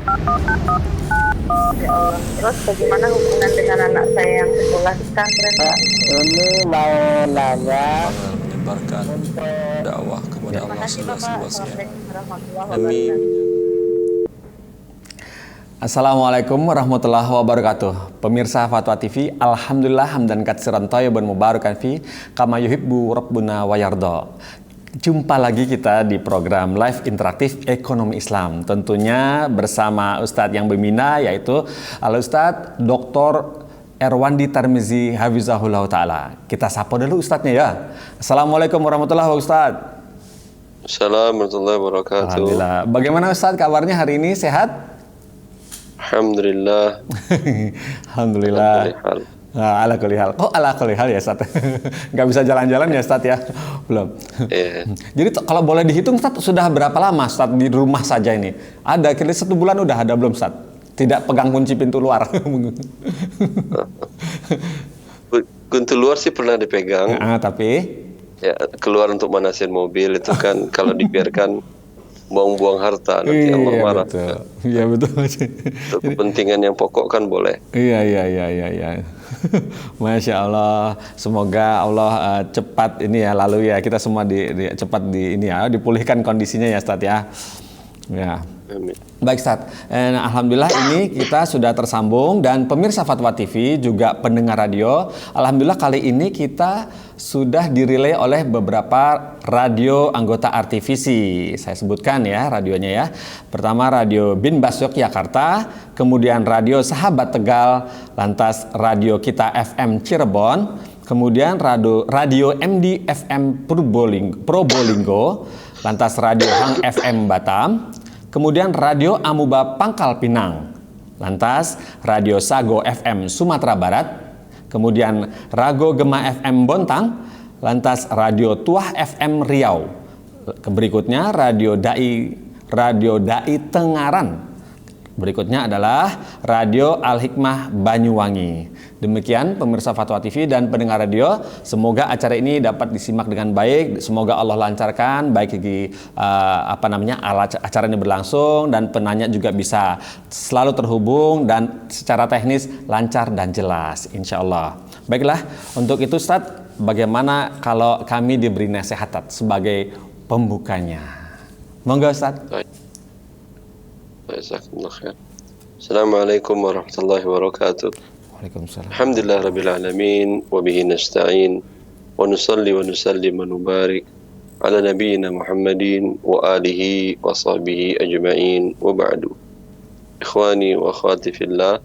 Ya Allah. Terus bagaimana hubungan dengan anak saya yang sekolah di pesantren? Pak, ini mau nanya Bagaimana menyebarkan untuk dakwah kepada Terima Allah kasih Bapak. seluas-luasnya Assalamualaikum warahmatullahi demi wabarakatuh. Assalamualaikum warahmatullahi wabarakatuh. Pemirsa Fatwa TV, alhamdulillah hamdan katsiran thayyiban mubarakan fi kama yuhibbu rabbuna wa yarda. Jumpa lagi kita di program live interaktif Ekonomi Islam. Tentunya bersama Ustadz yang bermina, yaitu Al-Ustadz Dr. Erwandi Tarmizi Hafizahullah Ta'ala. Kita sapa dulu Ustadznya ya. Assalamualaikum warahmatullahi wabarakatuh Ustadz. Assalamualaikum warahmatullahi wabarakatuh. Alhamdulillah. Bagaimana Ustadz kabarnya hari ini, sehat? Alhamdulillah. Alhamdulillah. Ala kulli hal. Oh, ala kulli hal ya, Ustaz. Nggak bisa jalan-jalan ya, Ustaz ya? Belum. Yeah. Jadi kalau boleh dihitung, Ustaz, sudah berapa lama, Ustaz, di rumah saja ini? Ada, kira 1 bulan udah ada belum, Ustaz? Tidak pegang kunci pintu luar. Kunci luar sih pernah dipegang. Tapi? Ya, keluar untuk manasin mobil itu kan kalau dibiarkan buang-buang harta nanti Allah marah. Iya betul. Untuk kepentingan yang pokok kan boleh. Iya. Masya Allah. Semoga Allah cepat ini ya, lalu ya kita semua cepat dipulihkan kondisinya ya, Ustaz ya. Ya. Amin. Baik Ustaz, alhamdulillah ini kita sudah tersambung dan pemirsa Fatwa TV juga pendengar radio. Alhamdulillah kali ini kita sudah dirilai oleh beberapa radio anggota RTVC. Saya sebutkan ya radionya ya. Pertama Radio Bin Bas Yogyakarta, kemudian Radio Sahabat Tegal, lantas Radio Kita FM Cirebon, kemudian Radio MD FM Probolinggo, lantas Radio Hang FM Batam, kemudian Radio Amuba Pangkal Pinang, lantas Radio Sago FM Sumatera Barat, kemudian Rago Gema FM Bontang, lantas Radio Tuah FM Riau. Berikutnya Radio Dai Tengaran. Berikutnya adalah Radio Al-Hikmah Banyuwangi. Demikian pemirsa Fatwa TV dan pendengar radio, semoga acara ini dapat disimak dengan baik. Semoga Allah lancarkan baik di acara ini berlangsung dan penanya juga bisa selalu terhubung dan secara teknis lancar dan jelas insya Allah. Baiklah, untuk itu Ustadz, bagaimana kalau kami diberi nasihat sebagai pembukanya? Monggo Ustadz. Assalamualaikum warahmatullahi wabarakatuh. Waalaikumsalam. Alhamdulillah rabbil alamin wa bihi nasta'in wa nusalli wa nusallim wa nubarik ala nabiyyina Muhammadin wa alihi wa sahbihi ajma'in wa ba'du. Ikhwani wa akhwati fillah,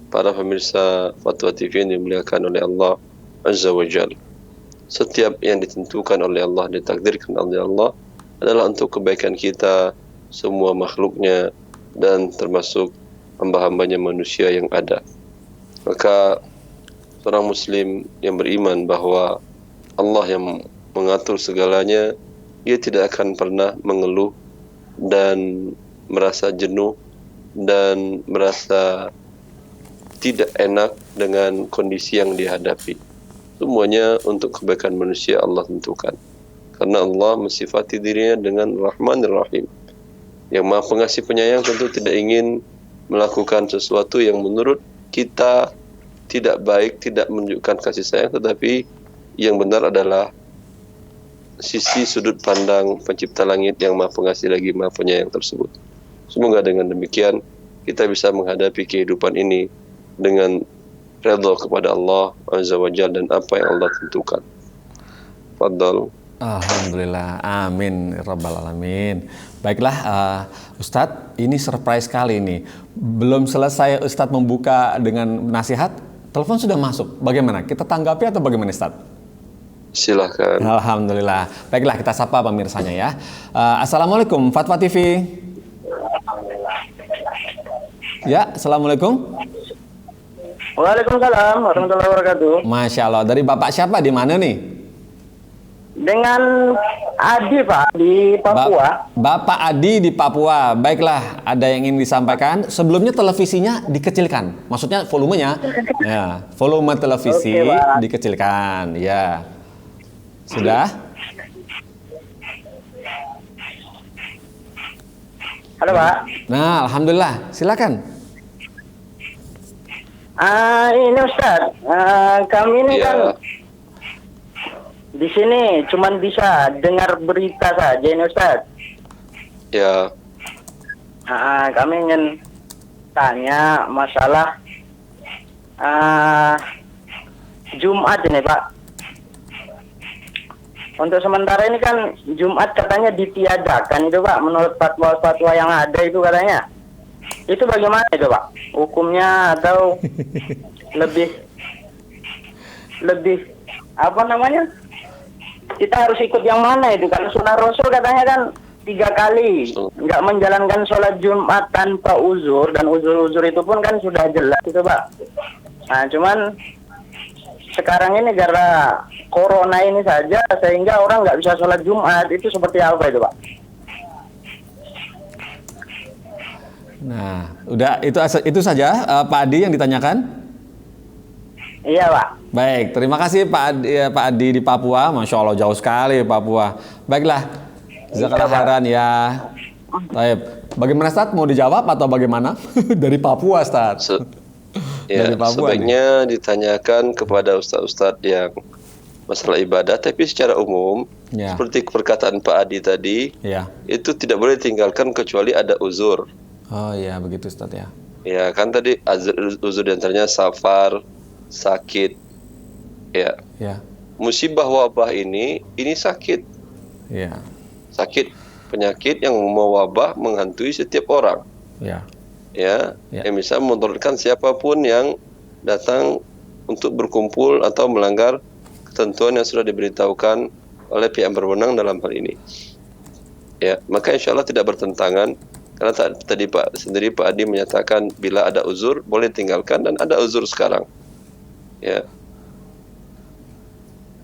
para pemirsa Fatwa TV yang dimuliakan oleh Allah Azza wa Jalla. Setiap yang ditentukan oleh Allah, ditakdirkan oleh Allah adalah untuk kebaikan kita, semua makhluknya, dan termasuk hamba-hambanya manusia yang ada. Maka seorang muslim yang beriman bahwa Allah yang mengatur segalanya, ia tidak akan pernah mengeluh dan merasa jenuh dan merasa tidak enak dengan kondisi yang dihadapi. Semuanya untuk kebaikan manusia Allah tentukan. Karena Allah mensifati dirinya dengan Rahmanir Rahim. Yang Maha Pengasih Penyayang tentu tidak ingin melakukan sesuatu yang menurut kita tidak baik, tidak menunjukkan kasih sayang, tetapi yang benar adalah sisi sudut pandang Pencipta langit yang Maha Pengasih lagi Maha Penyayang tersebut. Semoga dengan demikian kita bisa menghadapi kehidupan ini dengan redha kepada Allah Azza wa Jalla dan apa yang Allah tentukan. Fadhal. Alhamdulillah, amin rabbal alamin. Baiklah Ustadz, ini surprise kali ini. Belum selesai Ustadz membuka dengan nasihat, telepon sudah masuk. Bagaimana? Kita tanggapi atau bagaimana Ustadz? Silahkan. Alhamdulillah. Baiklah, kita sapa pemirsanya ya. Assalamualaikum Fatwa TV. Ya, assalamualaikum. Waalaikumsalam warahmatullahi wabarakatuh. Masya Allah. Dari Bapak siapa, di mana nih? Dengan Adi Pak di Papua. Bapak Adi di Papua. Baiklah, ada yang ingin disampaikan. Sebelumnya televisinya dikecilkan. Maksudnya volumenya. Ya, volume televisi dikecilkan. Ya. Sudah? Halo Pak. Nah, alhamdulillah. Silakan. Ini Ustaz, kami ini Iya. kan di sini cuman bisa dengar berita saja ini Ustaz. Ya, Kami ingin tanya masalah Jumat ini Pak. Untuk sementara ini kan Jumat katanya ditiadakan itu Pak, menurut fatwa-fatwa yang ada itu katanya. Itu bagaimana itu Pak? Hukumnya atau lebih apa namanya? Kita harus ikut yang mana itu? Karena sunnah Rasul katanya kan 3 kali nggak menjalankan sholat Jumat tanpa uzur, dan uzur-uzur itu pun kan sudah jelas itu Pak. Nah cuman sekarang ini gara corona ini saja sehingga orang nggak bisa sholat Jumat, itu seperti apa itu Pak? Nah, udah itu saja Pak Adi yang ditanyakan. Iya Pak. Baik, terima kasih Pak Adi di Papua. Masya Allah jauh sekali Papua. Baiklah, jazakallah khairan ya. Baik, bagaimana Ustaz? Mau dijawab atau bagaimana? Dari Papua Ustaz. ya Dari Papua sebaiknya ditanyakan kepada ustadz-ustadz yang masalah ibadah, tapi secara umum Ya. seperti perkataan Pak Adi tadi, Ya. itu tidak boleh ditinggalkan kecuali ada uzur. Oh iya begitu Ustaz ya. Ya kan tadi uzur diantaranya safar, sakit. Ya, Ya. musibah wabah ini sakit. Ya. Sakit, penyakit yang mewabah menghantui setiap orang. Ya. Ya, Ya. yang bisa menurunkan siapapun yang datang untuk berkumpul atau melanggar ketentuan yang sudah diberitahukan oleh pihak berwenang dalam hal ini. Ya, maka insya Allah tidak bertentangan, karena tadi Pak Adi menyatakan bila ada uzur boleh tinggalkan, dan ada uzur sekarang. Ya,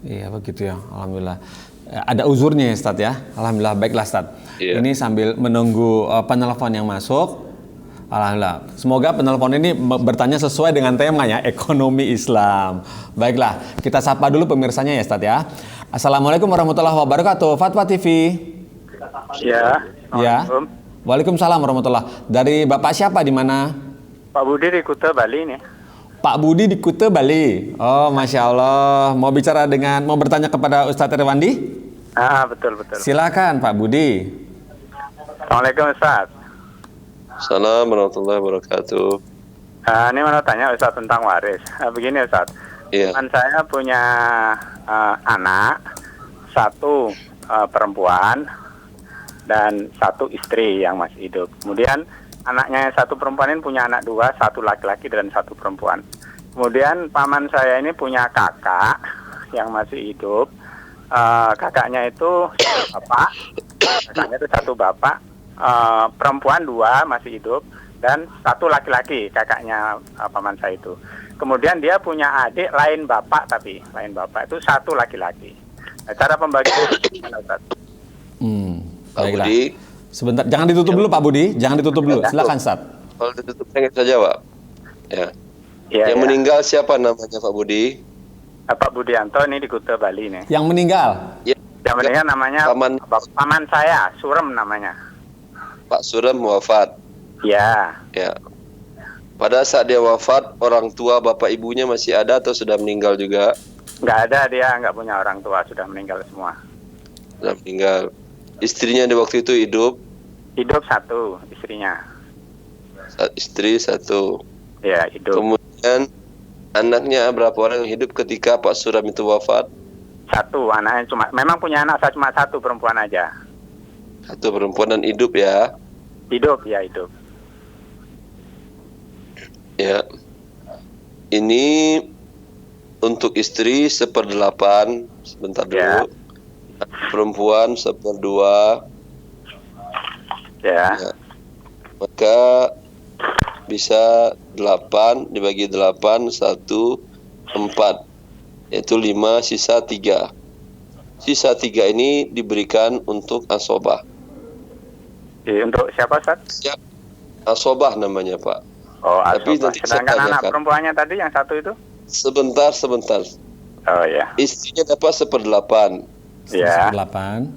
Iya begitu ya, alhamdulillah. Ada uzurnya ya Ustaz ya. Alhamdulillah, baiklah Ustaz. Iya. Ini sambil menunggu penelpon yang masuk. Alhamdulillah. Semoga penelpon ini bertanya sesuai dengan temanya, ekonomi Islam. Baiklah, kita sapa dulu pemirsanya ya Ustaz ya. Assalamualaikum warahmatullahi wabarakatuh. Fatwa TV. Ya. Ya. Waalaikumsalam warahmatullahi. Dari Bapak siapa di mana? Pak Budi di Kuta Bali nih. Pak Budi di Kuta Bali. Oh, Masya Allah. Mau bertanya kepada Ustadz Irwandi? Betul. Silakan Pak Budi. Assalamualaikum Ustaz. Assalamualaikum warahmatullahi wabarakatuh. Ini mau tanya Ustaz tentang waris. Begini Ustaz. Iya. Teman saya punya anak, 1 perempuan dan 1 istri yang masih hidup. Kemudian anaknya yang 1 perempuan ini punya anak 2, 1 laki-laki dan 1 perempuan. Kemudian paman saya ini punya kakak yang masih hidup. Kakaknya itu bapak, kakaknya itu 1 bapak, perempuan 2 masih hidup, dan 1 laki-laki kakaknya paman saya itu. Kemudian dia punya adik lain bapak, tapi lain bapak itu 1 laki-laki. Nah, cara pembagian gimana Ustaz? Pak Baiklah. Budi, Sebentar, jangan ditutup dulu Pak Budi. Jangan ditutup dulu. Silakan Ustaz. kalau ditutup saya saja Pak. Ya. Ya, Yang meninggal siapa namanya Pak Budi? Pak Budianto ini di Kuta Bali nih. Yang meninggal. Ya, Yang meninggal namanya paman saya, Surem namanya. Pak Surem wafat. Ya, Ya. Pada saat dia wafat, orang tua bapak ibunya masih ada atau sudah meninggal juga? nggak ada, dia nggak punya orang tua, sudah meninggal semua. Sudah meninggal. Istrinya di waktu itu hidup? Hidup 1 istrinya. Istri 1. Ya, hidup. Kemudian anaknya berapa orang yang hidup ketika Pak Surem itu wafat? 1 anaknya memang punya anak saya cuma 1 perempuan aja. 1 perempuan dan hidup ya. Hidup. Ya. Ini untuk istri 1/8, sebentar dulu. Ya. Perempuan 1/2. Ya. Ya. Maka bisa 8 dibagi 8 1 4, yaitu 5, sisa 3. Sisa 3 ini diberikan untuk asobah. Untuk siapa Ustaz? Ya, asobah namanya Pak. Oh, Tapi asobah. nanti saya Sedangkan anak tanyakan. perempuannya tadi yang 1 itu? Sebentar. Oh ya. Istrinya dapat 1/8, Ya. 8.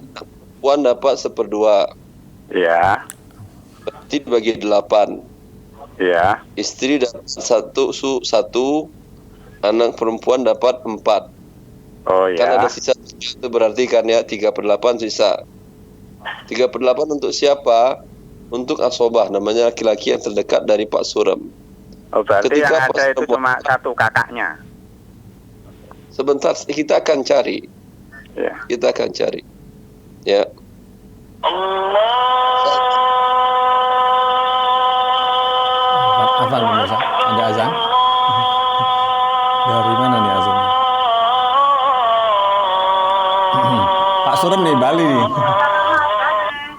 Puan dapat 1/2. Ya. berarti dibagi 8. Ya. Istri dapat satu, anak perempuan dapat 4. Oh Kan ya. ada sisa itu berarti kan ya 3/8 sisa. 3/8 untuk siapa? Untuk asobah, namanya laki-laki yang terdekat dari Pak Suram. Oh berarti Ketika yang ada itu perempuan- cuma satu kakaknya. Sebentar, kita akan cari. Ya. Kita akan cari. Ya. Apa pemirsa? Ada azan? Dari mana nih azannya? Pak Surem nih Bali nih.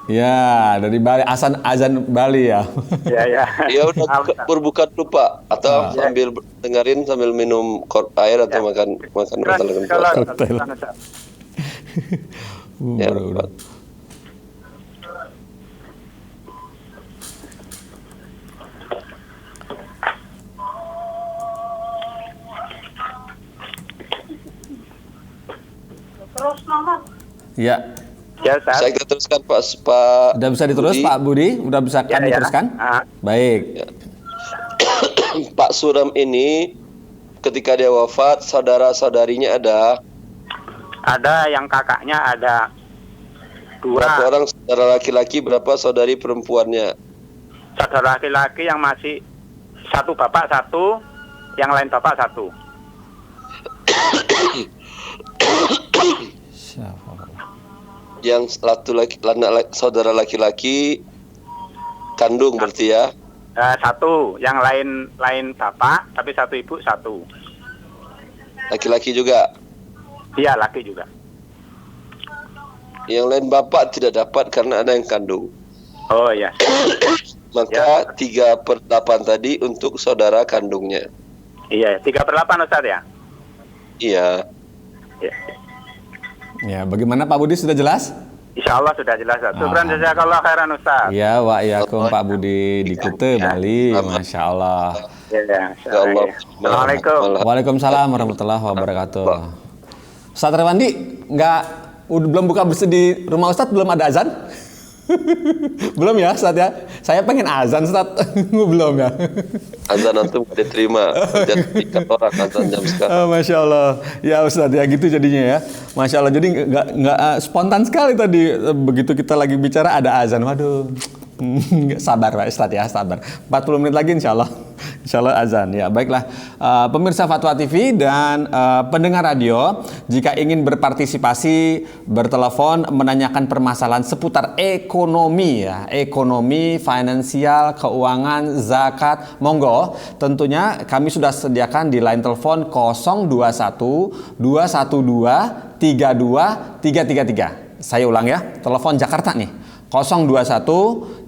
Ya, dari Bali, azan Bali ya. Ya ya. Ya udah berbuka dulu Pak, atau Ah. sambil dengerin sambil minum air atau makan Terus makanan. kalau Hotel. Ya, Udah. Ya, Ya Ustaz. Saya akan teruskan Pak. udah bisa diterus Budi. Pak Budi, udah bisa Ya, kan ya. diteruskan? Ah. Baik. Pak Suram ini ketika dia wafat, saudara-saudarinya ada Ada yang kakaknya ada berapa 2. orang saudara laki-laki, berapa saudari perempuannya? Saudara laki-laki yang masih satu bapak satu, yang lain bapak satu. Siapa? Yang saudara laki-laki kandung berarti ya. Satu, yang lain bapak, tapi satu ibu satu. Laki-laki juga. Iya laki juga. Yang lain bapak tidak dapat karena ada yang kandung. Oh iya. Maka 3/8 tadi untuk saudara kandungnya. Iya 3/8 Ustaz ya. Iya. Ya. Ya, bagaimana Pak Budi, sudah jelas? Insya Allah sudah jelas. Syukran jazakallah khairan Ustaz. Ya, wa'alaikum Pak Budi di Kute, Bali. Masya Allah. Ya. Ya Allah. Assalamualaikum. Waalaikumsalam warahmatullahi wabarakatuh. Ustaz Rewandi, belum buka bersih di rumah Ustaz, belum ada azan? Belum ya Ustaz ya? Saya pengen azan Ustaz. Belum ya? Azan antum diterima. Jadi orang azan jam sekarang. Masya Allah. Ya Ustaz ya gitu jadinya ya. Masya Allah. Jadi nggak spontan sekali tadi begitu kita lagi bicara ada azan. Waduh. Sabar Pak Ustaz ya, sabar. 40 menit lagi insya Allah azan. Ya baiklah, pemirsa Fatwa TV dan pendengar radio, jika ingin berpartisipasi, bertelepon menanyakan permasalahan seputar ekonomi ya, ekonomi, finansial, keuangan, zakat, monggo. Tentunya kami sudah sediakan di line telepon 021 212 32 333. Saya ulang ya, telepon Jakarta nih. 021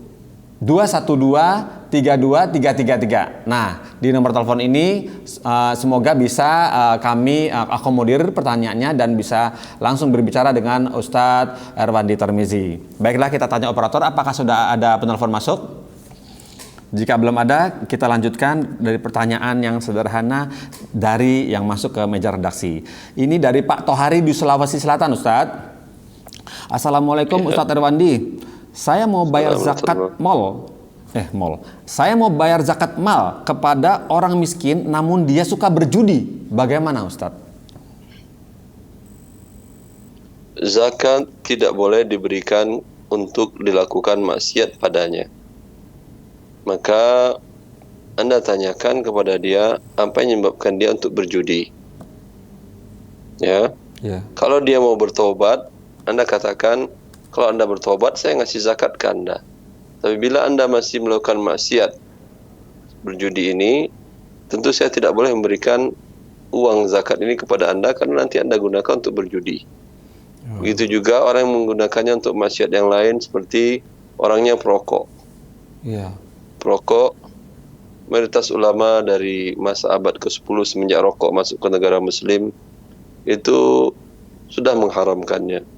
212 32 333. Nah, di nomor telepon ini semoga bisa kami akomodir pertanyaannya dan bisa langsung berbicara dengan Ustadz Erwandi Tarmizi. Baiklah, kita tanya operator apakah sudah ada penelpon masuk? Jika belum ada, kita lanjutkan dari pertanyaan yang sederhana dari yang masuk ke meja redaksi. Ini dari Pak Tohari di Sulawesi Selatan, Ustadz. Assalamualaikum Ustadz Erwandi. Saya mau bayar zakat mal. Saya mau bayar zakat mal kepada orang miskin namun dia suka berjudi. Bagaimana Ustadz? Zakat tidak boleh diberikan untuk dilakukan maksiat padanya. Maka Anda tanyakan kepada dia apa yang menyebabkan dia untuk berjudi. Ya. Kalau dia mau bertobat, Anda katakan, kalau Anda bertobat, saya ngasih zakat ke Anda. Tapi bila Anda masih melakukan maksiat berjudi ini, tentu saya tidak boleh memberikan uang zakat ini kepada Anda karena nanti Anda gunakan untuk berjudi. Begitu juga orang yang menggunakannya untuk maksiat yang lain seperti orangnya perokok. Perokok, mayoritas ulama dari masa abad ke-10 semenjak rokok masuk ke negara muslim itu sudah mengharamkannya.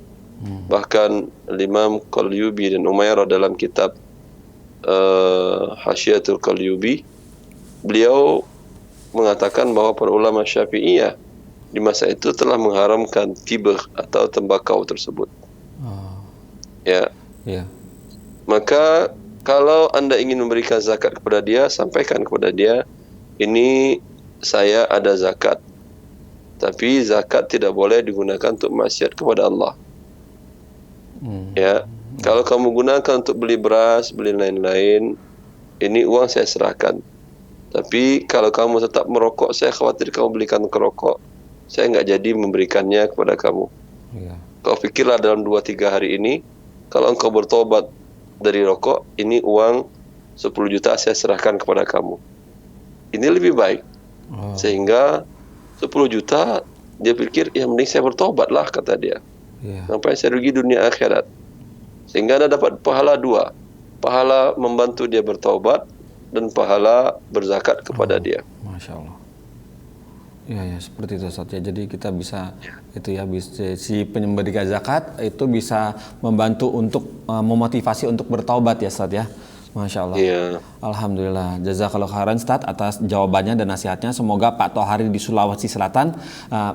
Bahkan Imam Qalyubi dan Umairah dalam kitab Hasyiatul Qalyubi, beliau mengatakan bahwa para ulama Syafi'iyah di masa itu telah mengharamkan tibah atau tembakau tersebut. Ya. Maka Kalau Anda ingin memberikan zakat kepada dia, sampaikan kepada dia, ini saya ada zakat. Tapi zakat tidak boleh digunakan untuk maksiat kepada Allah. Ya, kalau kamu gunakan untuk beli beras, beli lain-lain, ini uang saya serahkan. Tapi kalau kamu tetap merokok, saya khawatir kamu belikan kerokok. Saya nggak jadi memberikannya kepada kamu. Iya. Kau pikirlah dalam 2-3 hari ini, kalau engkau bertobat dari rokok, ini uang 10 juta saya serahkan kepada kamu. Ini lebih baik. Sehingga 10 juta, dia pikir, ya mending saya bertobat lah, kata dia. Iya. Sampai saya rugi dunia akhirat. Sehingga Anda dapat pahala 2. Pahala membantu dia bertobat, dan pahala berzakat kepada dia. Masya Allah. Ya, ya, seperti itu Ustaz ya. Jadi kita bisa itu ya, bisa, si penyemberi zakat itu bisa membantu untuk memotivasi untuk bertaubat ya Ustaz ya. Masya Allah. Iya. Alhamdulillah. Jazakallahu khairan Ustaz atas jawabannya dan nasihatnya. Semoga Pak Tohari di Sulawesi Selatan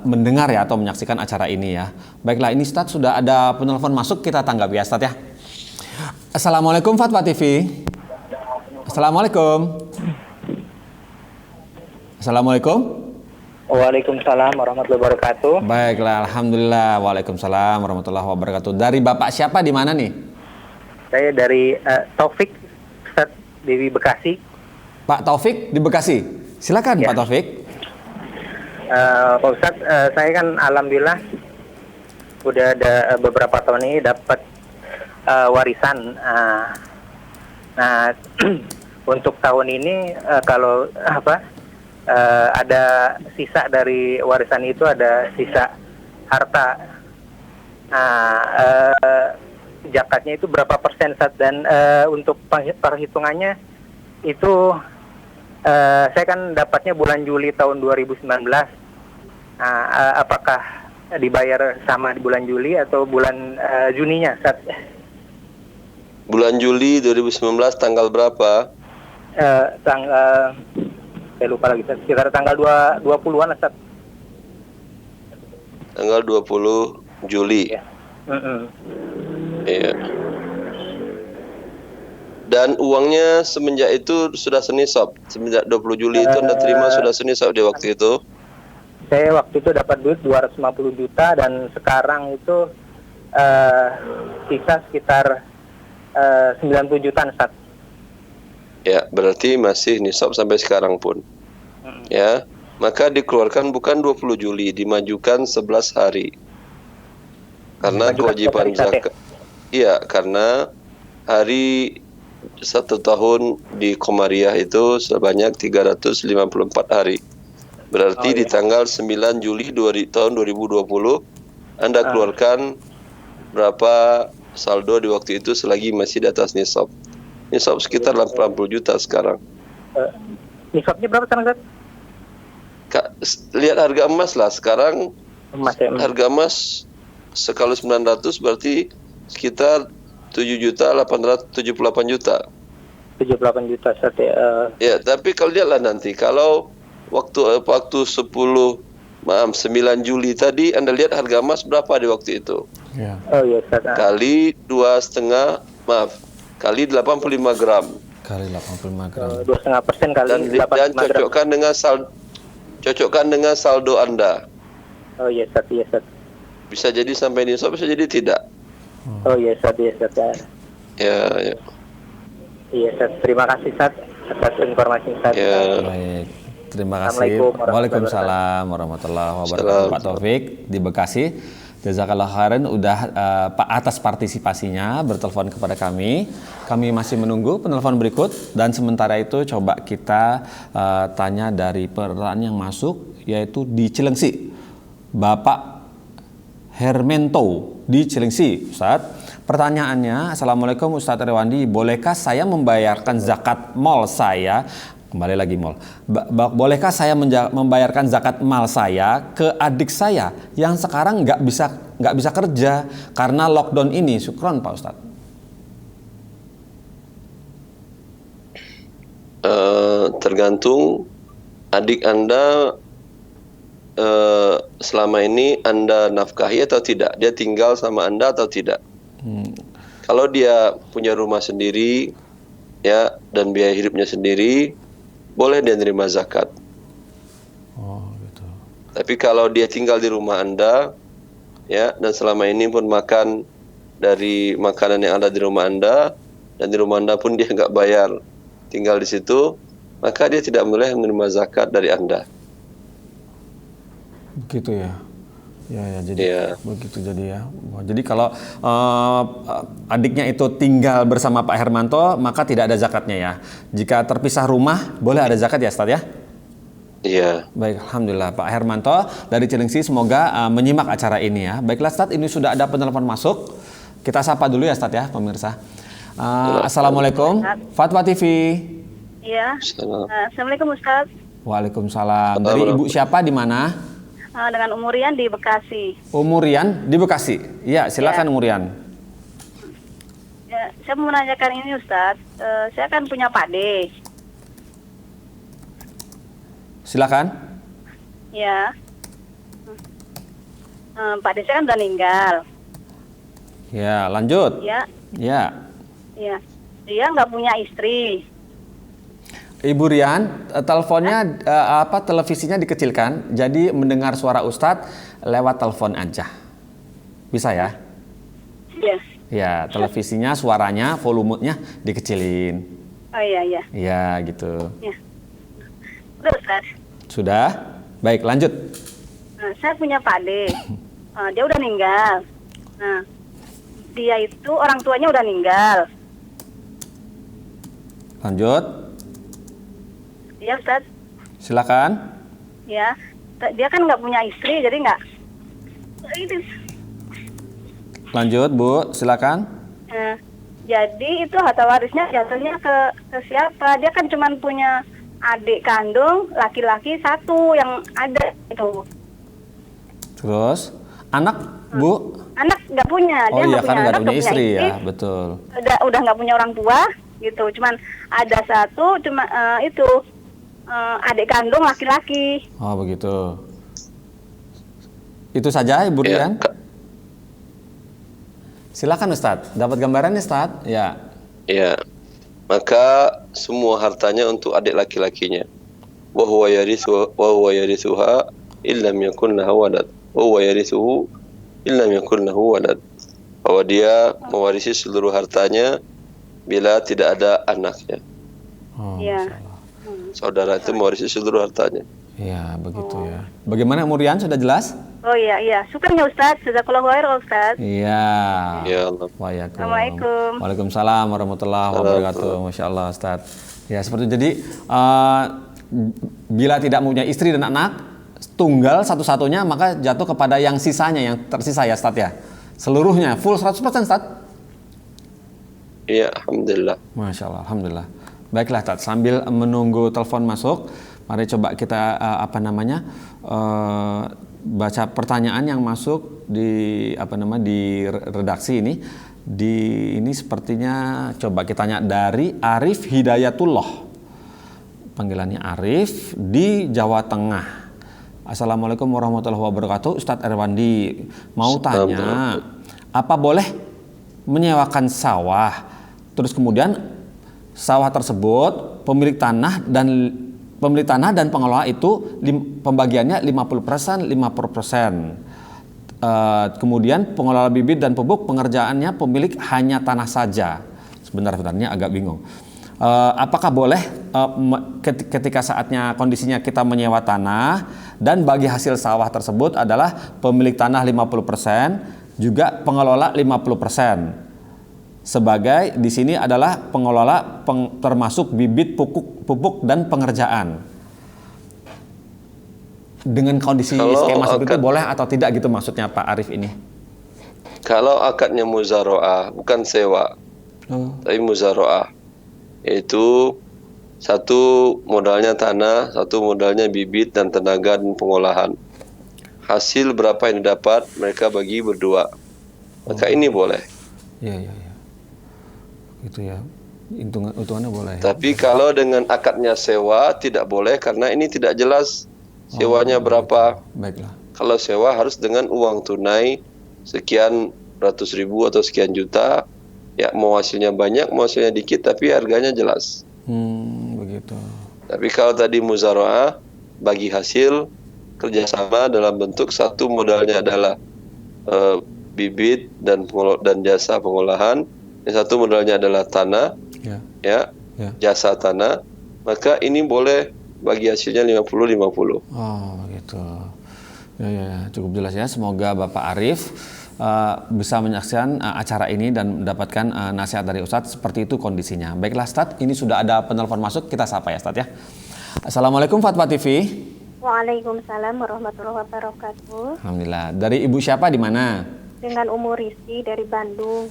mendengar ya atau menyaksikan acara ini ya. Baiklah, ini Ustaz sudah ada penelpon masuk, kita tanggapi ya Ustaz ya. Assalamualaikum Fatwa TV. Assalamualaikum. Assalamualaikum. Waalaikumsalam warahmatullahi wabarakatuh. Baiklah, alhamdulillah. Waalaikumsalam warahmatullahi wabarakatuh. Dari Bapak siapa di mana nih? Saya dari Taufik, Ustaz, di Bekasi. Pak Taufik di Bekasi. Silakan Ya. Pak Taufik. Pak Ustaz, saya kan alhamdulillah udah ada beberapa tahun ini dapat warisan. Nah, untuk tahun ini kalau ada sisa dari warisan itu, ada sisa harta. Zakatnya itu berapa persen, Ustaz? Dan untuk perhitungannya itu saya kan dapatnya bulan Juli tahun 2019. Apakah dibayar sama di bulan Juli atau bulan Juninya, Ustaz? Bulan Juli 2019 tanggal berapa? Saya lupa lagi, sekitar tanggal 20-an, Ustaz. Tanggal 20 Juli. Ya. Iya. Dan uangnya semenjak itu sudah senisab. Semenjak 20 Juli itu Anda terima sudah senisab di waktu itu? Saya waktu itu dapat duit 250 juta dan sekarang itu sisa sekitar 90 jutaan, Ustaz. Ya, berarti masih nisab sampai sekarang pun. Ya, maka dikeluarkan bukan 20 Juli, dimajukan 11 hari. Karena kewajiban zakat. Iya, karena hari 1 tahun di Komariah itu sebanyak 354 hari. Berarti di tanggal 9 Juli tahun 2020 Anda keluarkan berapa saldo di waktu itu selagi masih di atas nisab. Nisab sekitar 80 juta sekarang. Nisabnya berapa sekarang, Ustaz? Lihat harga emas lah sekarang. Harga emas sekali 900 berarti sekitar 7.878 juta. 78 juta, Ustaz ya. Ya, tapi kalau lihatlah nanti kalau waktu 9 Juli tadi Anda lihat harga emas berapa di waktu itu? Ya. Oh iya, Ustaz. Kali 2,5 kali 85 gram. Kali 85 gram. 2,5% kali Dan 85 gram. cocokkan dengan saldo Anda. Oh iya, Ustaz, iya, Ustaz. Bisa jadi sampai nisab, bisa jadi tidak. Oh iya, Ustaz, iya, Ustaz. Ya, ya. Iya, Ustaz. Terima kasih, Ustaz, atas informasi, Ustaz. Ya. Baik. Terima kasih. Assalamualaikum warahmatullahi Waalaikumsalam warahmatullahi wabarakatuh. Pak Taufik di Bekasi. Jazakallah khairan udah Pak atas partisipasinya bertelepon kepada kami. Kami masih menunggu penelpon berikut dan sementara itu coba kita tanya dari pertanyaan yang masuk yaitu di Cilengsi. Bapak Hermento di Cilengsi, Ustaz. Pertanyaannya, Assalamualaikum Ustaz Rewandi, bolehkah saya membayarkan zakat mal saya? Kembali lagi mal. Bolehkah saya membayarkan zakat mal saya ke adik saya yang sekarang nggak bisa kerja karena lockdown ini? Syukron Pak Ustadz. Tergantung adik Anda selama ini Anda nafkahi atau tidak. Dia tinggal sama Anda atau tidak. Kalau dia punya rumah sendiri, ya, dan biaya hidupnya sendiri, boleh dia nerima zakat. Oh, gitu. Tapi kalau dia tinggal di rumah Anda, ya, dan selama ini pun makan dari makanan yang ada di rumah Anda, dan di rumah Anda pun dia nggak bayar, tinggal di situ, maka dia tidak boleh menerima zakat dari Anda. Begitu ya. Ya, jadi Iya. begitu jadi ya. Wah, jadi kalau adiknya itu tinggal bersama Pak Hermanto, maka tidak ada zakatnya ya. Jika terpisah rumah, boleh ada zakat ya, Ustaz ya? Iya. Baik, alhamdulillah Pak Hermanto dari Cilengsi, semoga menyimak acara ini ya. Baiklah Ustaz, ini sudah ada penelpon masuk. Kita sapa dulu ya Ustaz ya, pemirsa. Assalamualaikum, Fatwa TV. Iya. Salam. Assalamualaikum Ustaz. Waalaikumsalam. Dari Ibu siapa di mana? Dengan Umurian di Bekasi. Umurian di Bekasi. Ya, silakan Umurian. Ya, saya mau menanyakan ini Ustaz. Saya kan punya pade. Silakan. Ya. Pade saya kan udah meninggal. Ya, lanjut. Ya. Ya. Ya. Dia nggak punya istri. Ibu Rian, teleponnya televisinya dikecilkan, jadi mendengar suara Ustadz lewat telepon aja. Bisa ya? Iya. Ya, televisinya suaranya volumenya dikecilin. Oh iya. Ya, gitu. Ya. Udah Ustaz. Sudah? Baik, lanjut. Saya punya pade. Dia udah meninggal. Nah, dia itu orang tuanya udah meninggal. Lanjut. Iya Ustaz. Silakan. Ya. Dia kan nggak punya istri, jadi nggak. Ini. Lanjut, Bu. Silakan. Jadi itu harta warisnya jatuhnya ke siapa? Dia kan cuma punya adik kandung laki-laki satu yang ada itu. Terus, anak, Bu? Anak nggak punya. Oh Dia iya, nggak kan punya nggak anak, punya istri ya, betul. Udah nggak punya orang tua gitu. Cuman ada satu cuma itu adik kandung laki-laki. Oh begitu. Itu saja Ibu Ya, Rian. Silakan Ustadz. Dapat gambarannya Ustadz? Ya. Ya, maka semua hartanya untuk adik laki-lakinya. Wa huwa yarithuha illam yakun lahu walad. Wa huwa yarithuhu illam yakun lahu walad. Bahwa dia mewarisi seluruh hartanya bila tidak ada anaknya. Oh, Iya. Masya Allah. Saudara itu mewarisi seluruh hartanya. Ya, begitu ya. Bagaimana Ibu Rian, sudah jelas? Oh iya. Syukurnya Ustaz. Jazakallahu khairan Ustaz. Iya. Ya Allah. Assalamualaikum. Waalaikumsalam warahmatullahi wabarakatuh. Masya Allah Ustadz. Ya seperti itu. Jadi bila tidak punya istri dan anak tunggal satu-satunya, maka jatuh kepada yang sisanya, yang tersisa ya Ustadz ya. Seluruhnya full 100% Ustadz. Iya, alhamdulillah. Masya Allah, alhamdulillah. Baiklah Ustadz, sambil menunggu telepon masuk, mari coba kita baca pertanyaan yang masuk di di redaksi ini. Ini sepertinya coba kita tanya dari Arif Hidayatullah. Panggilannya Arif di Jawa Tengah. Assalamualaikum warahmatullahi wabarakatuh. Ustadz Erwandi mau tanya, apa boleh menyewakan sawah? Terus kemudian sawah tersebut pemilik tanah dan pengelola itu pembagiannya 50%, 50%. Kemudian pengelola bibit dan pupuk pengerjaannya pemilik hanya tanah saja. Sebenarnya agak bingung. Apakah boleh ketika saatnya kondisinya kita menyewa tanah dan bagi hasil sawah tersebut adalah pemilik tanah 50%, juga pengelola 50%. Sebagai di sini adalah pengelola termasuk bibit, pupuk dan pengerjaan. Dengan kondisi skema seperti itu boleh atau tidak gitu maksudnya Pak Arif ini? Kalau akadnya muzaroah, bukan sewa, tapi muzaroah, yaitu satu modalnya tanah, satu modalnya bibit dan tenaga dan pengolahan. Hasil berapa yang didapat mereka bagi berdua, maka ini boleh. Iya. Itu ya, hitungannya boleh. Tapi kalau dengan akadnya sewa tidak boleh karena ini tidak jelas sewanya berapa. Baiklah. Kalau sewa harus dengan uang tunai sekian ratus ribu atau sekian juta, Ya, mau hasilnya banyak, mau hasilnya dikit, tapi harganya jelas. Begitu. Tapi kalau tadi muzaraah, bagi hasil kerjasama dalam bentuk satu modalnya adalah bibit dan jasa pengolahan, yang satu modalnya adalah tanah, Ya. jasa tanah, maka ini boleh bagi hasilnya 50-50. Oh, gitu. Ya, cukup jelas ya. Semoga Bapak Arif bisa menyaksikan acara ini dan mendapatkan nasihat dari Ustadz. Seperti itu kondisinya. Baiklah Ustadz, ini sudah ada penelpon masuk, kita sapa ya Ustadz ya. Assalamualaikum Fatwa TV. Waalaikumsalam warahmatullahi wabarakatuh. Alhamdulillah. Dari Ibu siapa di mana? Dengan Umu Rizki dari Bandung.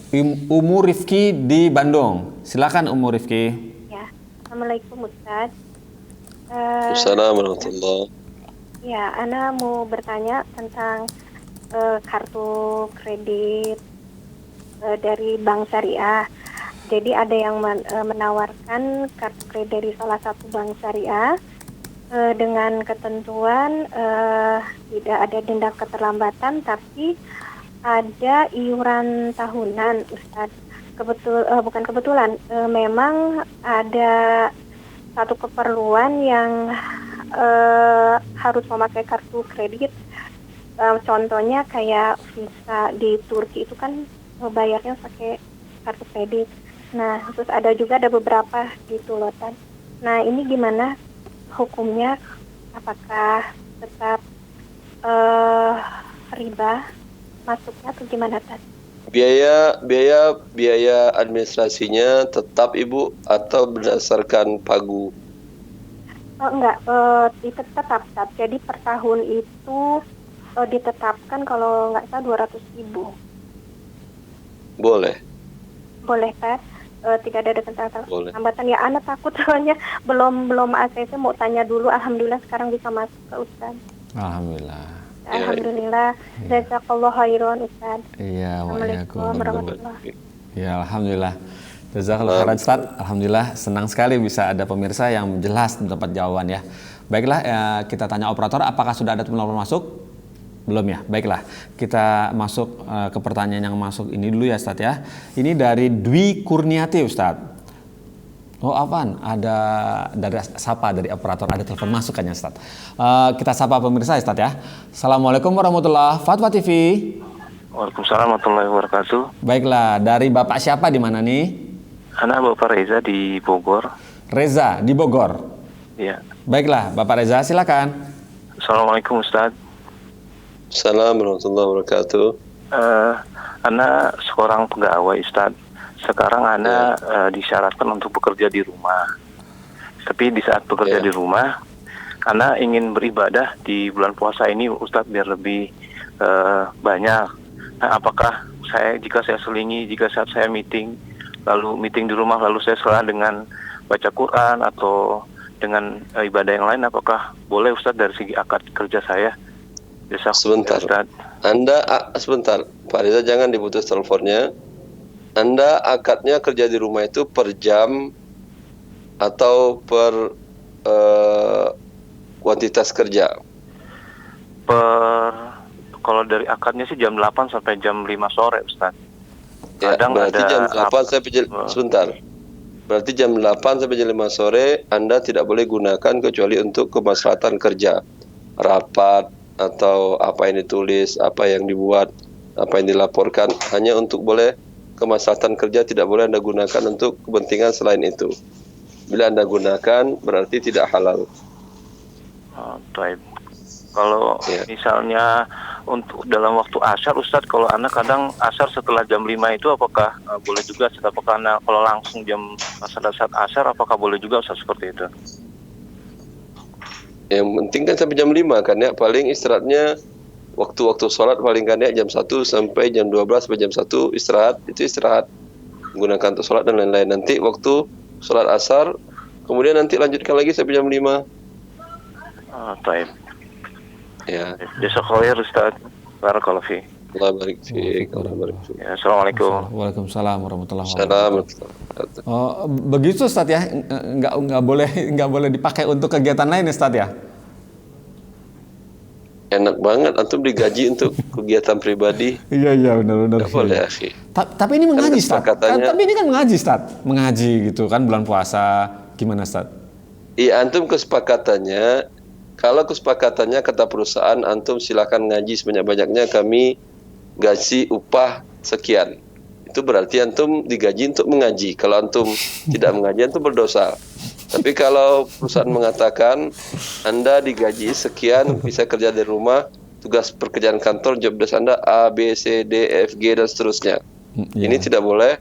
Umu Rifki di Bandung. Silakan Umu Rifki. Ya, Assalamualaikum Ustadz. Assalamualaikum warahmatullahi. Ya, Ana mau bertanya tentang kartu kredit dari Bank Syariah. Jadi ada yang menawarkan kartu kredit dari salah satu bank syariah dengan ketentuan tidak ada denda keterlambatan, tapi ada iuran tahunan, Ustadz. Bukan kebetulan, memang ada satu keperluan yang harus memakai kartu kredit. Contohnya kayak visa di Turki itu kan bayarnya pakai kartu kredit. Nah, terus ada beberapa gitu loh, Tan. Nah, ini gimana hukumnya? Apakah tetap riba masuknya atau gimana, Tan? Biaya administrasinya tetap Ibu atau berdasarkan pagu? Enggak, tetap. Jadi per tahun itu ditetapkan kalau nggak salah 200.000. Boleh Kan? Tidak ada Boleh. hambatan. Ya, Ana takut soalnya belum ACC, mau tanya dulu. Alhamdulillah sekarang bisa masuk ke Ustaz. Alhamdulillah. Alhamdulillah. Jazakallah khairan Ustaz. Iya, Assalamualaikum warahmatullahi. Ya, alhamdulillah. Jazakallah khairan Ustaz. Alhamdulillah senang sekali bisa ada pemirsa yang jelas mendapat jawaban ya. Baiklah, kita tanya operator apakah sudah ada penelpon masuk? Belum ya. Baiklah, kita masuk ke pertanyaan yang masuk ini dulu ya Ustaz ya. Ini dari Dwi Kurniati Ustaz. Oh, apaan? Ada dari operator, ada telepon masuk kan ya Ustaz. Kita sapa pemirsa ya Ustaz ya. Assalamualaikum warahmatullahi wabarakatuh. Fatwa TV. Waalaikumsalam warahmatullahi wabarakatuh. Baiklah, dari Bapak siapa di mana nih? Anak Bapak Reza di Bogor. Reza di Bogor. Iya. Baiklah, Bapak Reza silakan. Assalamualaikum Ustaz. Assalamualaikum warahmatullahi wabarakatuh. Ana seorang pegawai Ustaz. Sekarang Ana disyaratkan untuk bekerja di rumah. Tapi di saat bekerja di rumah, Ana ingin beribadah di bulan puasa ini Ustaz biar lebih banyak. Nah, apakah jika saya selingi, jika saat saya meeting di rumah lalu saya salah dengan baca Quran atau dengan ibadah yang lain, apakah boleh Ustaz dari segi akad kerja saya? Sebentar. Ustaz. Sebentar. Pak Reza jangan diputus teleponnya. Anda akadnya kerja di rumah itu per jam atau per kuantitas kerja? Kalau dari akadnya sih jam 8 sampai jam 5 sore Ustaz. Ya, berarti jam 8 sampai sebentar. Berarti jam 8 sampai jam 5 sore Anda tidak boleh gunakan kecuali untuk kemaslahatan kerja. Rapat atau apa yang ditulis, apa yang dibuat, apa yang dilaporkan, hanya untuk boleh kemaslahatan kerja, tidak boleh Anda gunakan untuk kepentingan selain itu. Bila Anda gunakan berarti tidak halal. Baik. Kalau misalnya untuk dalam waktu asar Ustadz, kalau anak kadang asar setelah jam 5 itu apakah boleh juga? Apakah kalau langsung saat asar apakah boleh juga Ustadz seperti itu? Yang penting kan sampai jam 5 kan ya, paling istirahatnya waktu-waktu sholat paling kan ya jam 1 sampai jam 12 sampai jam 1 istirahat, itu istirahat menggunakan untuk sholat dan lain-lain. Nanti waktu sholat asar kemudian nanti lanjutkan lagi sampai jam 5. Baik. Ya. Jazakallah Ustaz. Barakallahu fi. Allah barik fiik. Allah barik fiik. Ya, Assalamualaikum. Waalaikumsalam warahmatullahi wabarakatuh. Oh, begitu Ustaz ya, nggak boleh dipakai untuk kegiatan lain Ustaz ya? Enak banget antum digaji untuk kegiatan pribadi. Iya benar. Nggak boleh, akhi. Tapi ini mengaji, Ustaz. kesepakatannya- Tapi ini kan mengaji, Ustaz. Mengaji gitu kan bulan puasa. Gimana, Ustaz? Iya, antum kesepakatannya, kalau kesepakatannya kata perusahaan, antum silakan ngaji sebanyak-banyaknya, kami gaji upah sekian. Itu berarti antum digaji untuk mengaji. Kalau antum tidak mengaji, antum berdosa. Tapi kalau perusahaan mengatakan Anda digaji sekian, bisa kerja dari rumah, tugas pekerjaan kantor, job desk Anda A, B, C, D, F, G, dan seterusnya. Iya. Ini tidak boleh,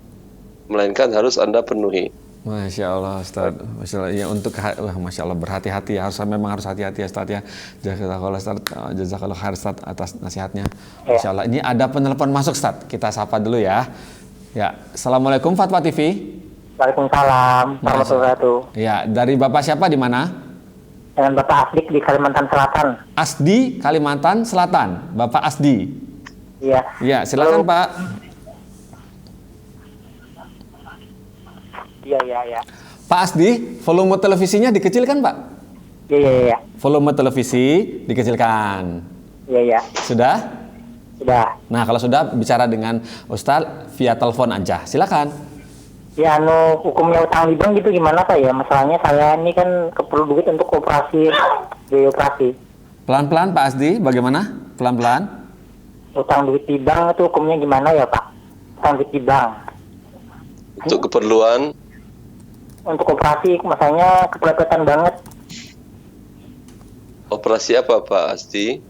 melainkan harus Anda penuhi. Masya Allah, Ustaz. Masya Allah. Ya, Masya Allah, berhati-hati ya. Memang harus hati-hati ya, Ustaz ya. Jazakallah, Ustaz. Jazakallah khair, Ustaz, atas nasihatnya. Masya Allah. Ini ada penelpon masuk, Ustaz. Kita sapa dulu ya. Ya, Assalamualaikum Fatwa TV. Waalaikumsalam warahmatullahi wabarakatuh. Ya, dari Bapak siapa di mana? Dengan Bapak Asdik di Kalimantan Selatan. Asdi, Kalimantan Selatan. Bapak Asdi. Iya. Ya, silakan Pak. Iya. Pak Asdi, volume televisinya dikecilkan, Pak? Iya. Volume televisi dikecilkan. Iya. Sudah? Sudah. Nah, kalau sudah bicara dengan Ustadz via telepon aja. Silakan. Ya, hukumnya utang di bank gitu gimana Pak ya? Masalahnya saya ini kan perlu duit untuk biaya operasi. Pelan-pelan Pak Asdi, bagaimana? Pelan-pelan. Utang duit di bank itu hukumnya gimana ya Pak? Utang duit di bank. Untuk keperluan, Untuk operasi, masalahnya kepelepetan banget. operasi apa Pak Asti?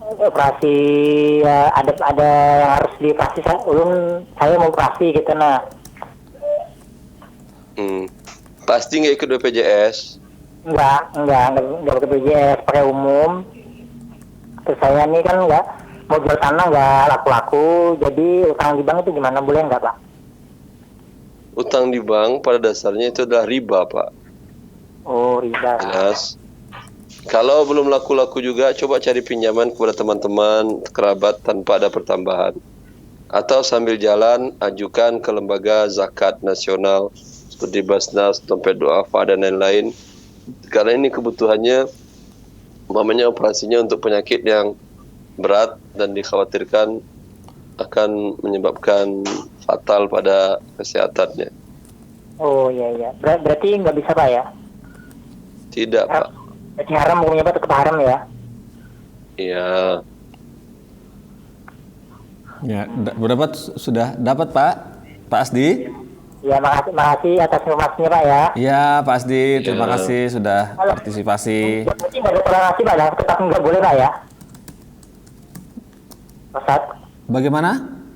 Operasi ya, ada yang harus dioperasi. Saya mau operasi gitu nah. Pasti nggak ikut BPJS. Enggak ke BPJS, pakai umum. Terus saya ini kan enggak mau jual tanah nggak laku-laku, jadi utang di bank itu gimana, boleh nggak Pak? Utang di bank pada dasarnya itu adalah riba Pak. Oh, riba. Jelas. Kalau belum laku-laku juga, coba cari pinjaman kepada teman-teman, kerabat tanpa ada pertambahan. Atau sambil jalan, ajukan ke lembaga zakat nasional seperti Basnas, Dompet Duafa, dan lain-lain. Karena ini kebutuhannya, umpamanya operasinya untuk penyakit yang berat dan dikhawatirkan akan menyebabkan fatal pada kesehatannya. Oh iya. Berarti nggak bisa Pak ya? Tidak Pak. Berarti haram hukumnya Pak, tetap haram ya? Iya. Ya, sudah dapat Pak Asdi? Ya, makasih atas informasinya Pak ya. Ya, Pak Asdi, terima Ya. kasih sudah partisipasi. Berarti nggak ada toleransi Pak, dan tetap nggak boleh Pak ya? Ustaz, Bagaimana?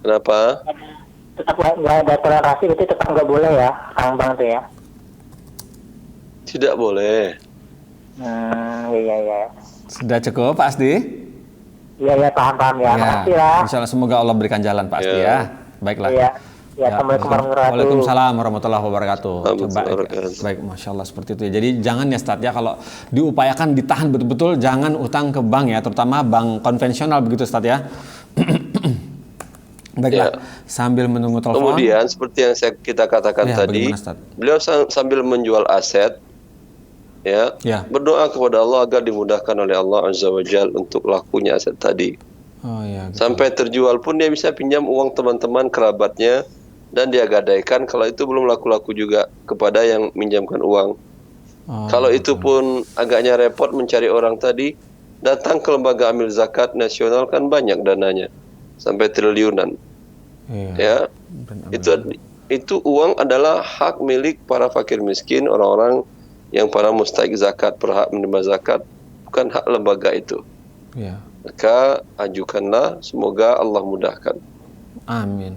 Kenapa? tetap nggak ada toleransi, berarti tetap nggak boleh ya, Kang Bang tuh ya? Tidak boleh. Iya. Sudah cukup Pak Asdi? Iya, paham ya. Makasih ya. Insya Allah semoga Allah berikan jalan Pak Asdi Ya. ya. Baiklah. Iya. Ya, Assalamualaikum warahmatullahi wabarakatuh. Waalaikumsalam warahmatullahi wabarakatuh. Coba, Warahmatullahi wabarakatuh. baik, Masya Allah seperti itu ya. Jadi jangan ya Ustadz ya, kalau diupayakan ditahan betul-betul, jangan utang ke bank ya, terutama bank konvensional begitu Ustadz ya. Baiklah, sambil menunggu telepon. Kemudian seperti yang kita katakan Ya, tadi, bagaimana, Ustaz? beliau sambil menjual aset, Ya. berdoa kepada Allah agar dimudahkan oleh Allah Azza wa Jalla untuk lakunya aset tadi. Oh iya. Gitu. Sampai terjual pun dia bisa pinjam uang teman-teman kerabatnya dan dia gadaikan kalau itu belum laku-laku juga kepada yang minjamkan uang. Oh, Kalau itu pun agaknya repot mencari orang tadi, datang ke lembaga amil zakat nasional kan banyak dananya, sampai triliunan. iya. Ya, Benar. itu uang adalah hak milik para fakir miskin, orang-orang yang para mustahik zakat, berhak menerima zakat, bukan hak lembaga itu. Iya. Maka ajukanlah, semoga Allah mudahkan. Amin.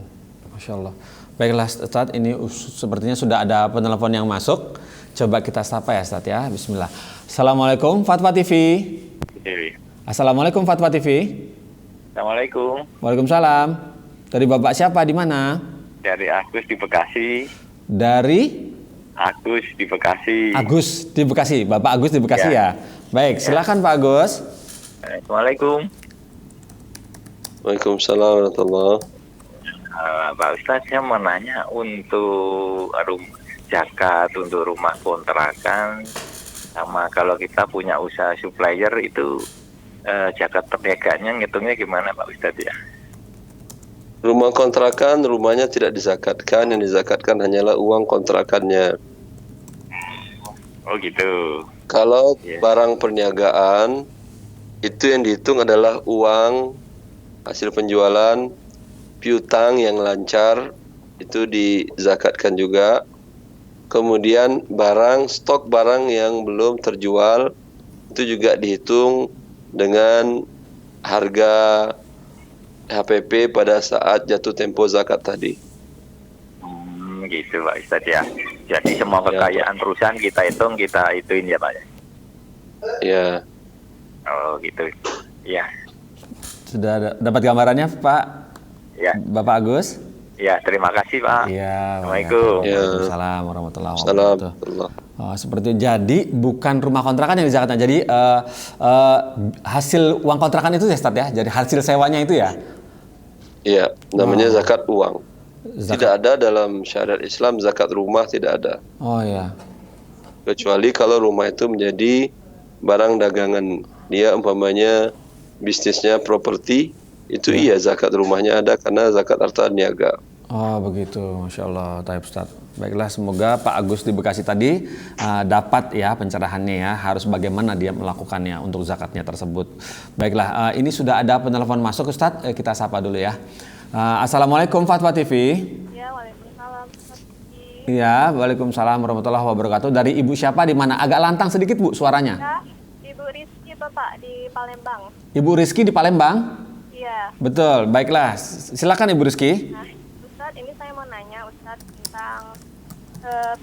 Masya Allah. Baiklah Ustadz, ini sepertinya sudah ada penelpon yang masuk. Coba kita sapa ya Ustadz ya. Bismillah. Assalamualaikum Fatwa TV. Assalamualaikum Fatwa TV. Assalamualaikum. Waalaikumsalam. Dari Bapak siapa di mana? Dari Agus di Bekasi. Dari Agus di Bekasi. Agus di Bekasi. Bapak Agus di Bekasi ya. Baik, silakan Pak Agus. Assalamualaikum. Waalaikumsalam warahmatullahi. Pak Ustadz, saya mau nanya untuk zakat untuk rumah kontrakan, sama kalau kita punya usaha supplier itu zakat perniagaannya ngitungnya gimana Pak Ustadz ya? Rumah kontrakan, rumahnya tidak dizakatkan, yang dizakatkan hanyalah uang kontrakannya. Oh gitu. Kalau Iya. barang perniagaan, itu yang dihitung adalah uang hasil penjualan, piutang yang lancar, itu dizakatkan juga. Kemudian stok barang yang belum terjual, itu juga dihitung dengan harga HPP pada saat jatuh tempo zakat tadi. Gitu Pak Ustadz ya. Jadi semua kekayaan perusahaan kita ituin ya Pak ya. Ya. Oh gitu. Ya. Sudah dapat gambarannya Pak? Ya. Bapak Agus? Ya, terima kasih Pak. Iya. Assalamualaikum. Waalaikumsalam warahmatullahi wabarakatuh. Salam. Oh, seperti itu. Jadi bukan rumah kontrakan yang dizakatkan. Jadi hasil uang kontrakan itu ya Ustaz ya. Jadi hasil sewanya itu ya. Iya, namanya zakat uang. Zakat. Tidak ada dalam syariat Islam zakat rumah, tidak ada. Oh ya. Kecuali kalau rumah itu menjadi barang dagangan. Dia umpamanya bisnisnya properti, itu iya zakat rumahnya ada karena zakat harta niaga. Oh begitu, Masya Allah. Taib Ustaz. Baiklah, semoga Pak Agus di Bekasi tadi dapat ya pencerahannya ya, harus bagaimana dia melakukannya untuk zakatnya tersebut. Baiklah, ini sudah ada penelpon masuk Ustaz, kita sapa dulu ya. Assalamualaikum Fatwa TV. Ya, waalaikumsalam. Iya, waalaikumsalam warahmatullahi wabarakatuh. Dari Ibu siapa di mana? Agak lantang sedikit Bu suaranya. Ya, Ibu Rizky Bapak di Palembang. Ibu Rizky di Palembang? Iya. Betul, baiklah. Silakan Ibu Rizky. Nah, Ustadz, ini saya mau nanya Ustadz tentang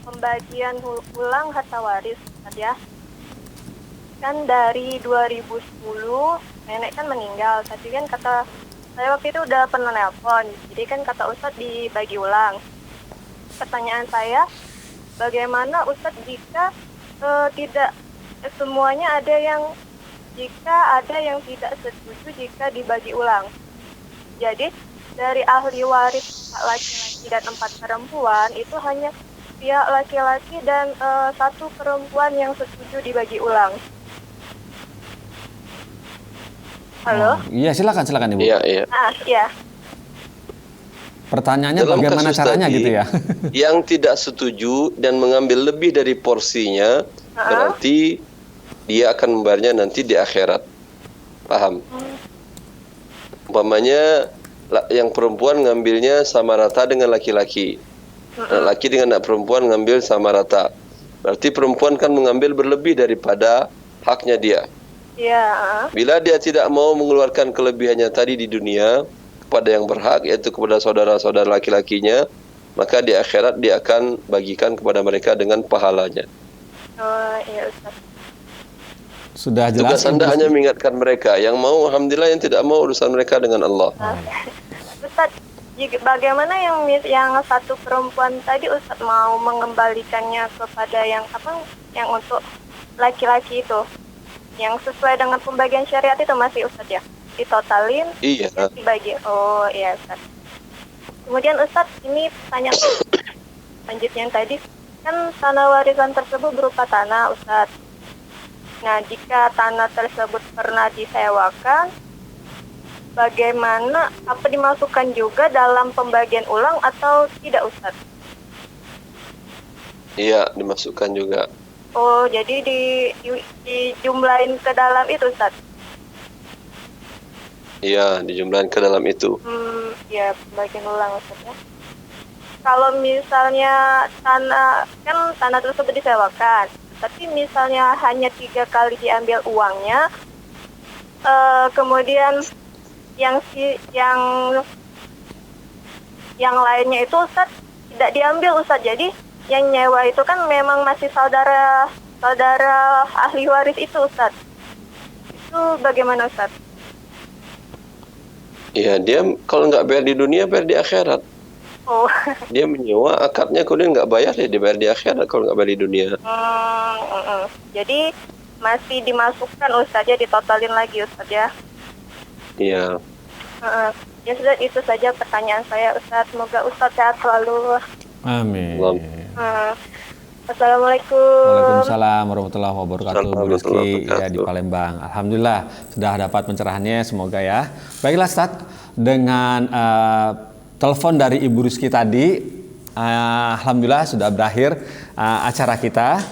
pembagian ulang harta waris, Ustadz ya. Kan dari 2010 nenek kan meninggal, tadi kan kata saya waktu itu udah pernah nelpon, jadi kan kata Ustadz dibagi ulang. Pertanyaan saya, bagaimana Ustadz jika tidak semuanya jika ada yang tidak setuju jika dibagi ulang? Jadi dari ahli waris laki-laki dan 4 perempuan itu hanya pihak laki-laki dan 1 perempuan yang setuju dibagi ulang. Halo? Iya, silakan Ibu. Iya. Iya. Pertanyaannya Dalam bagaimana kasus caranya tadi, gitu ya? Yang tidak setuju dan mengambil lebih dari porsinya, berarti dia akan membayarnya nanti di akhirat. Paham? Umpamanya yang perempuan ngambilnya sama rata dengan laki-laki. Laki dengan anak perempuan ngambil sama rata. Berarti perempuan kan mengambil berlebih daripada haknya dia. Iya. Bila dia tidak mau mengeluarkan kelebihannya tadi di dunia kepada yang berhak, yaitu kepada saudara-saudara laki-lakinya, maka di akhirat dia akan bagikan kepada mereka dengan pahalanya. Oh iya Ustaz. Sudah jelas. Tugas Anda hanya mengingatkan mereka. Yang mau, alhamdulillah, yang tidak mau, urusan mereka dengan Allah. Ustaz, bagaimana yang 1 perempuan tadi Ustaz mau mengembalikannya kepada yang untuk laki-laki itu? Yang sesuai dengan pembagian syariat itu masih Ustaz ya? Ditotalin, Iya. dibagi. Oh iya Ustaz. Kemudian Ustaz, ini pertanyaan lanjutnya yang tadi, kan tanah warisan tersebut berupa tanah Ustaz. Nah, jika tanah tersebut pernah disewakan, bagaimana, apa dimasukkan juga dalam pembagian ulang atau tidak Ustaz? Iya, dimasukkan juga. Oh, jadi dijumlahin ke dalam itu Ustaz? Iya, dijumlahin ke dalam itu. Ya, pembagian ulang Ustaz ya. Kalau misalnya tanah tersebut disewakan, tapi misalnya hanya 3 kali diambil uangnya, kemudian yang lainnya itu Ustaz tidak diambil Ustaz. Jadi yang nyewa itu kan memang masih saudara ahli waris itu Ustaz. Itu bagaimana Ustaz? Iya, dia kalau nggak bayar di dunia, bayar di akhirat. Oh. Dia menyewa, akadnya kemudian nggak bayar, ya dibayar di akhirat kalau nggak bayar di dunia. Jadi masih dimasukkan Ustaz ya, ditotalin lagi Ustaz ya? Iya. Ya sudah, itu saja pertanyaan saya Ustaz. Semoga Ustaz sehat selalu. Amin. Assalamualaikum. Waalaikumsalam warahmatullahi wabarakatuh. Bu Warahmatullahi Rizky ya di wabarakatuh. Palembang. Alhamdulillah sudah dapat pencerahannya, semoga ya. Baiklah Ustaz, dengan telepon dari Ibu Rizky tadi, alhamdulillah sudah berakhir acara kita.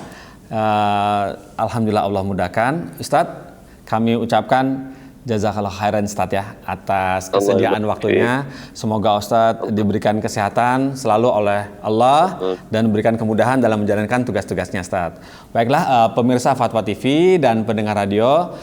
Alhamdulillah Allah mudahkan. Ustaz, kami ucapkan jazakallah khairan Ustaz ya atas kesediaan waktunya. Semoga Ustaz diberikan kesehatan selalu oleh Allah dan berikan kemudahan dalam menjalankan tugas-tugasnya Ustaz. Baiklah pemirsa Fatwa TV dan pendengar radio,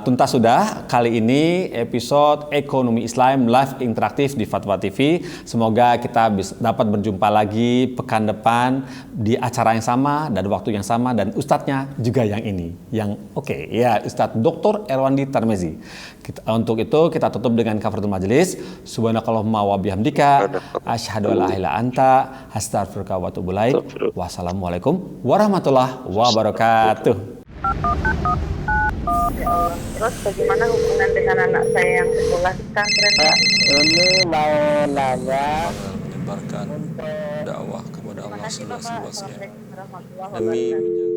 tuntas sudah kali ini episode Ekonomi Islam live interaktif di Fatwa TV. Semoga kita dapat berjumpa lagi pekan depan di acara yang sama dan waktu yang sama, dan ustadznya juga yang ini, yang oke ya, Ustadz Dr. Erwandi Tarmizi. Untuk itu kita tutup dengan kafaratul majelis. Subhanakallahumma wa bihamdika asyhadu an la ilaha illa anta astaghfiruka wa atubu ilaik. Wassalamualaikum warahmatullahi wabarakatuh. Ya Allah. Terus bagaimana hubungan dengan anak saya yang sekolah di pesantren? Ini mau nanya Menyebarkan dakwah kepada Allah seluas-luasnya Assalamualaikum warahmatullahi demi wabarakatuh.